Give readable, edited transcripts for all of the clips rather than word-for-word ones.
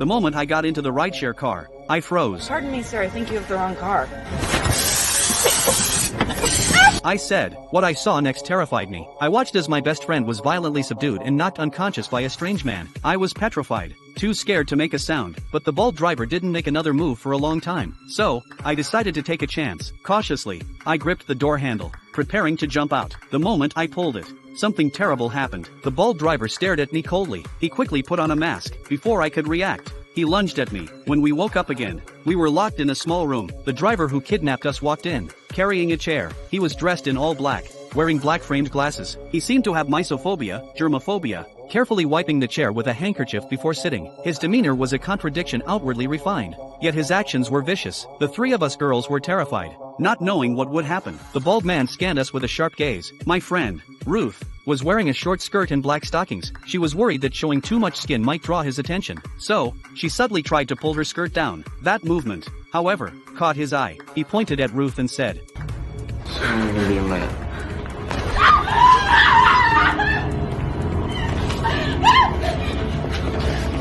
The moment I got into the rideshare car, I froze. Pardon me, sir, I think you have the wrong car. I said. What I saw next terrified me. I watched as my best friend was violently subdued and knocked unconscious by a strange man. I was petrified, too scared to make a sound, but the bald driver didn't make another move for a long time. So, I decided to take a chance. Cautiously, I gripped the door handle, preparing to jump out. The moment I pulled it, something terrible happened. The bald driver stared at me coldly. He quickly put on a mask. Before I could react, he lunged at me. When we woke up again, we were locked in a small room. The driver who kidnapped us walked in, carrying a chair. He was dressed in all black, wearing black framed glasses. He seemed to have mysophobia, germophobia, carefully wiping the chair with a handkerchief before sitting. His demeanor was a contradiction outwardly refined, yet his actions were vicious. The three of us girls were terrified, not knowing what would happen. The bald man scanned us with a sharp gaze. My friend, Ruth, was wearing a short skirt and black stockings. She was worried that showing too much skin might draw his attention. So, she subtly tried to pull her skirt down. That movement, however, caught his eye. He pointed at Ruth and said, "So I'm gonna be a man."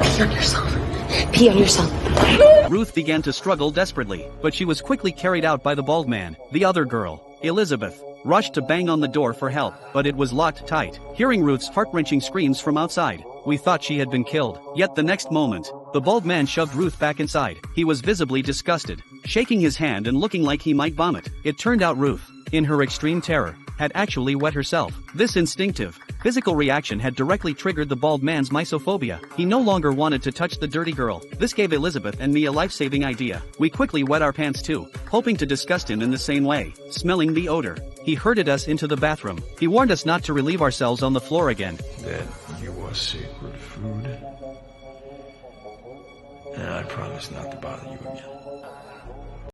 Pee on yourself. Pee on yourself. Ruth began to struggle desperately, but she was quickly carried out by the bald man. The other girl, Elizabeth, rushed to bang on the door for help, but it was locked tight. Hearing Ruth's heart-wrenching screams from outside, we thought she had been killed. Yet the next moment, the bald man shoved Ruth back inside. He was visibly disgusted, shaking his hand and looking like he might vomit. It turned out Ruth, in her extreme terror, had actually wet herself. This instinctive, physical reaction had directly triggered the bald man's mysophobia. He no longer wanted to touch the dirty girl. This gave Elizabeth and me a life-saving idea. We quickly wet our pants too, hoping to disgust him in the same way. Smelling the odor, he herded us into the bathroom. He warned us not to relieve ourselves on the floor again. That you are sacred food. And I promise not to bother you again.